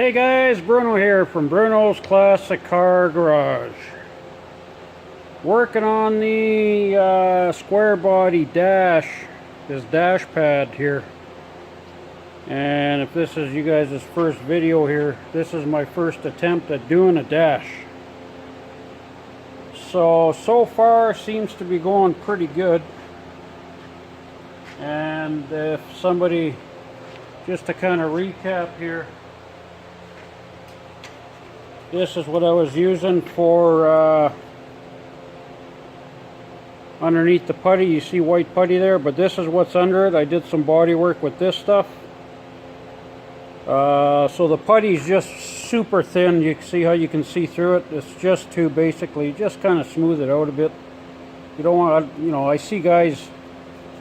Hey guys, Bruno here from Bruno's Classic Car Garage. Working on the square body dash, this dash pad here. And if this is you guys' first video here, this is my first attempt at doing a dash. So far seems to be going pretty good. And if somebody, just to kind of recap here, this is what I was using for underneath the putty. You see white putty there, but this is what's under it. I did some body work with this stuff. So the putty's just super thin. You see how you can see through it? It's just to basically just kind of smooth it out a bit. You don't want to, you know, I see guys,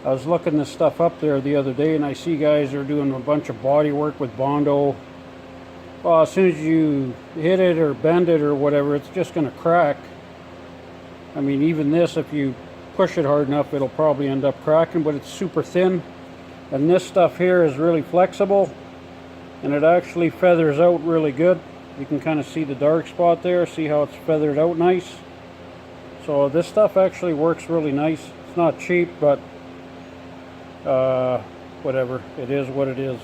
I was looking this stuff up there the other day, and I see guys are doing a bunch of body work with Bondo. Well, as soon as you hit it or bend it or whatever, it's just going to crack. I mean, even this, if you push it hard enough, it'll probably end up cracking, but it's super thin. And this stuff here is really flexible, and it actually feathers out really good. You can kind of see the dark spot there, see how it's feathered out nice. So this stuff actually works really nice. It's not cheap, but whatever, it is what it is.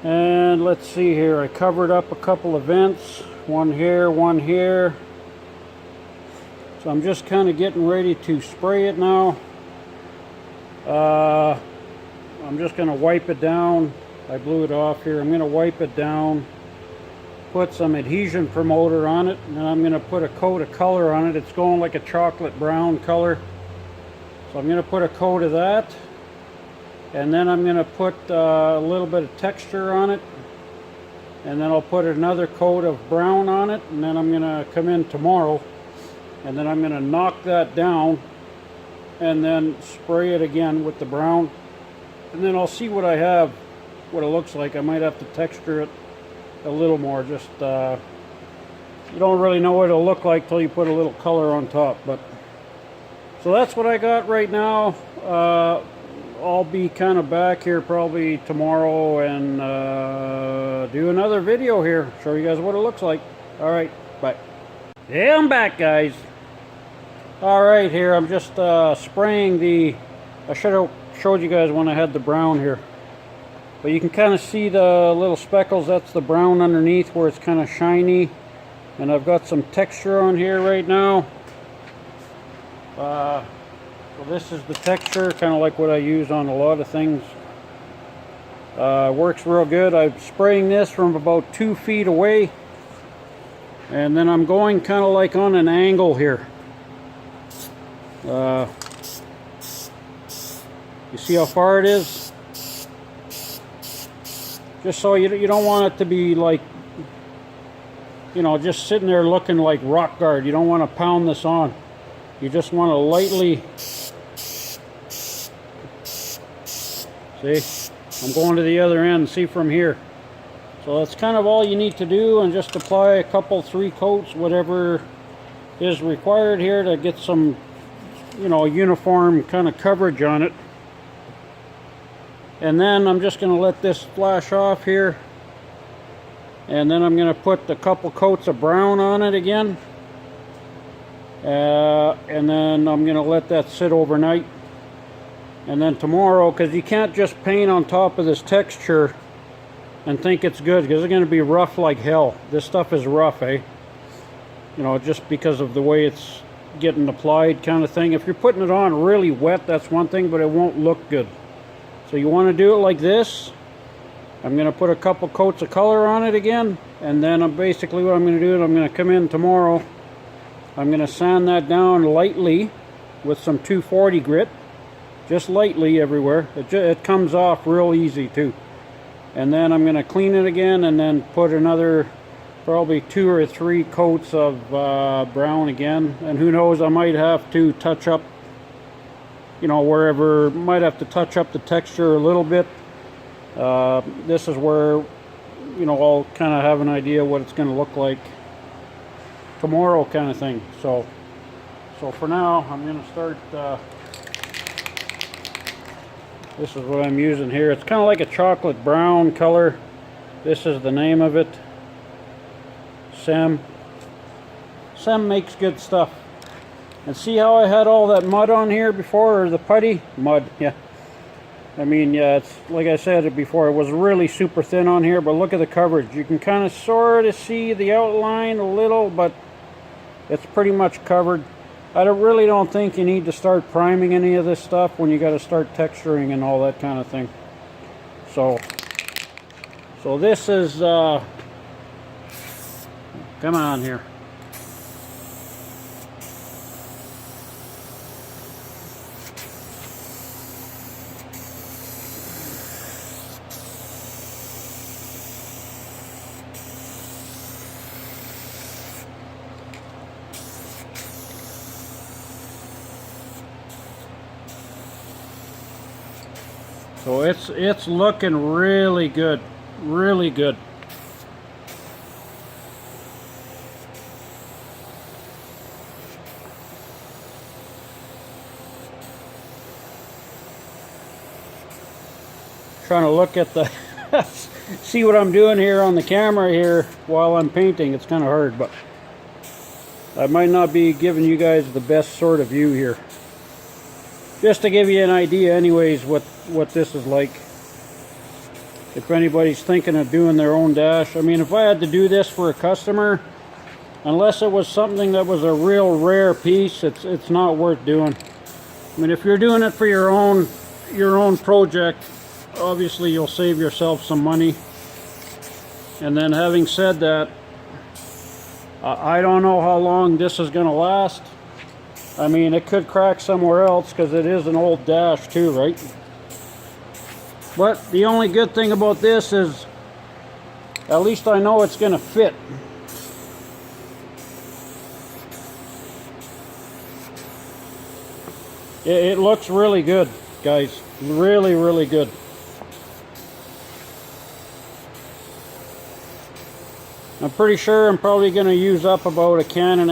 And let's see here, I covered up a couple of vents, one here, one here. So I'm just kind of getting ready to spray it now. I'm just going to wipe it down. I blew it off here. I'm going to wipe it down, put some adhesion promoter on it, and then I'm going to put a coat of color on it. It's going like a chocolate brown color. So I'm going to put a coat of that. And then I'm going to put a little bit of texture on it, and then I'll put another coat of brown on it, and then I'm going to come in tomorrow, and then I'm going to knock that down and then spray it again with the brown, and then I'll see what I have, what it looks like. I might have to texture it a little more. Just you don't really know what it'll look like till you put a little color on top. But so that's what I got right now. I'll be kind of back here probably tomorrow and do another video here, show you guys what it looks like. All right, bye. Yeah, I'm back, guys. All right, here I'm just spraying the, I should have showed you guys when I had the brown here, but you can kind of see the little speckles. That's the brown underneath where it's kind of shiny, and I've got some texture on here right now. So this is the texture, kind of like what I use on a lot of things. Works real good. I'm spraying this from about 2 feet away, and then I'm going kind of like on an angle here. You see how far it is? Just so you don't want it to be like, you know, just sitting there looking like rock guard. You don't want to pound this on. You just want to lightly. See, I'm going to the other end, see from here. So that's kind of all you need to do, and just apply a couple, 3 coats, whatever is required here to get some, you know, uniform kind of coverage on it. And then I'm just going to let this flash off here, and then I'm going to put a couple coats of brown on it again, and then I'm going to let that sit overnight. And then tomorrow, because you can't just paint on top of this texture and think it's good, because it's going to be rough like hell. This stuff is rough, eh? You know, just because of the way it's getting applied kind of thing. If you're putting it on really wet, that's one thing, but it won't look good. So you want to do it like this. I'm going to put a couple coats of color on it again, and then basically what I'm going to do is I'm going to come in tomorrow. I'm going to sand that down lightly with some 240 grit. Just lightly everywhere. It comes off real easy too. And then I'm going to clean it again, and then put another probably 2 or 3 coats of brown again. And who knows, I might have to touch up, you know, wherever, might have to touch up the texture a little bit. This is where, you know, I'll kind of have an idea what it's going to look like tomorrow kind of thing. So for now, I'm going to start This is what I'm using here. It's kind of like a chocolate brown color. This is the name of it. Sem. Sem makes good stuff. And see how I had all that mud on here before, or the putty? Mud, yeah. I mean, yeah, it's like I said before, it was really super thin on here, but look at the coverage. You can kind of sort of see the outline a little, but it's pretty much covered. I really don't think you need to start priming any of this stuff when you got to start texturing and all that kind of thing. So this is, come on here. So it's looking really good, really good. Trying to look at the see what I'm doing here on the camera here while I'm painting. It's kind of hard, but I might not be giving you guys the best sort of view here. Just to give you an idea anyways what this is like. If anybody's thinking of doing their own dash. I mean, if I had to do this for a customer, unless it was something that was a real rare piece, it's not worth doing. I mean, if you're doing it for your own project, obviously you'll save yourself some money. And then having said that, I don't know how long this is going to last. I mean, it could crack somewhere else because it is an old dash too, right? But the only good thing about this is at least I know it's going to fit. It looks really good, guys. Really, really good. I'm pretty sure I'm probably going to use up about 1.5 cans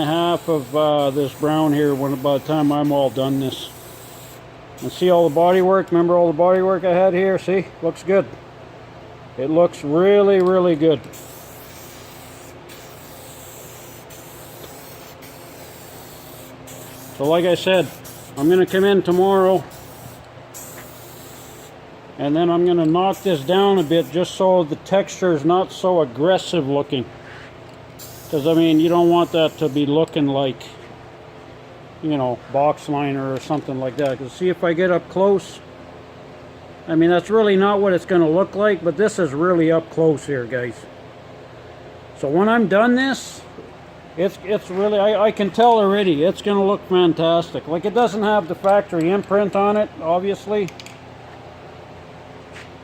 of this brown here by the time I'm all done this. And see all the body work? Remember all the body work I had here? See? Looks good. It looks really, really good. So like I said, I'm going to come in tomorrow and then I'm going to knock this down a bit just so the texture is not so aggressive looking. Because I mean, you don't want that to be looking like, you know, box liner or something like that. Because see, if I get up close, I mean, that's really not what it's going to look like, but this is really up close here, guys. So when I'm done this, it's really, I can tell already, it's going to look fantastic. Like, it doesn't have the factory imprint on it, obviously.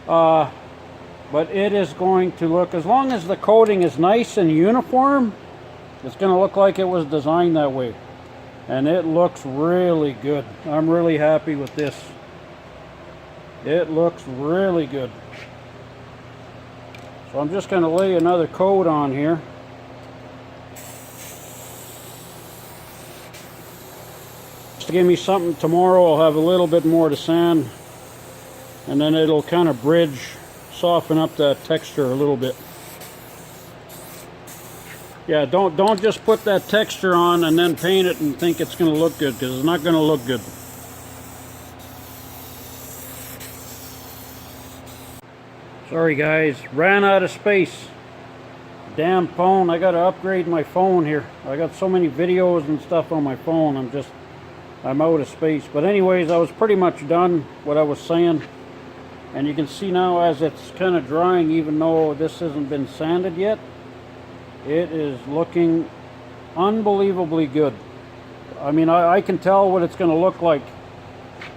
But it is going to look, as long as the coating is nice and uniform, it's going to look like it was designed that way. And it looks really good. I'm really happy with this. It looks really good. So I'm just going to lay another coat on here. Just to give me something tomorrow, I'll have a little bit more to sand. And then it'll kind of bridge, soften up that texture a little bit. Yeah, don't just put that texture on and then paint it and think it's going to look good, because it's not going to look good. Sorry guys, ran out of space. Damn phone, I got to upgrade my phone here. I got so many videos and stuff on my phone, I'm out of space. But anyways, I was pretty much done what I was saying. And you can see now as it's kind of drying, even though this hasn't been sanded yet, it is looking unbelievably good. I mean, I can tell what it's going to look like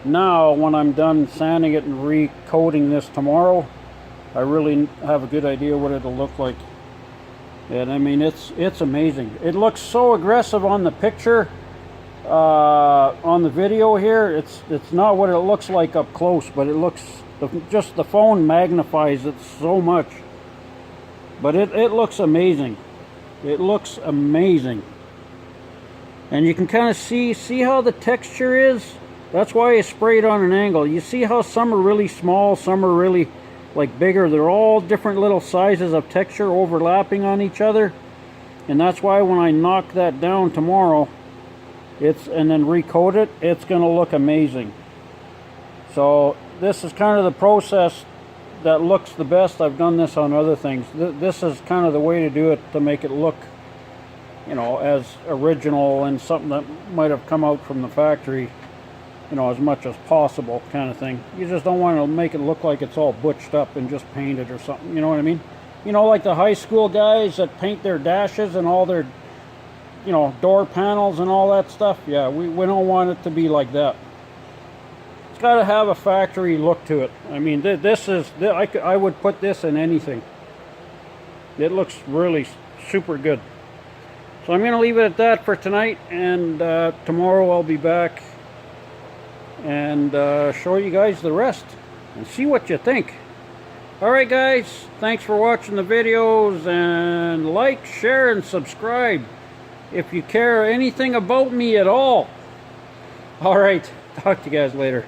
now when I'm done sanding it and recoating this tomorrow. I really have a good idea what it'll look like. And I mean, it's amazing. It looks so aggressive on the picture, on the video here. It's not what it looks like up close, but it looks, just the phone magnifies it so much. But it looks amazing. It looks amazing. And you can kind of see how the texture is. That's why I sprayed on an angle. You see how some are really small, some are really like bigger. They're all different little sizes of texture overlapping on each other. And that's why when I knock that down tomorrow, and then recoat it, it's going to look amazing. So this is kind of the process that looks the best. I've done this on other things. This is kind of the way to do it to make it look, you know, as original and something that might have come out from the factory, you know, as much as possible kind of thing. You just don't want to make it look like it's all butched up and just painted or something, you know what I mean? You know, like the high school guys that paint their dashes and all their, you know, door panels and all that stuff. Yeah, we don't want it to be like that. It's got to have a factory look to it. I mean, I would put this in anything. It looks really super good. So I'm going to leave it at that for tonight, and tomorrow I'll be back and show you guys the rest and see what you think. Alright guys, thanks for watching the videos, and like, share, and subscribe if you care anything about me at all. Alright, talk to you guys later.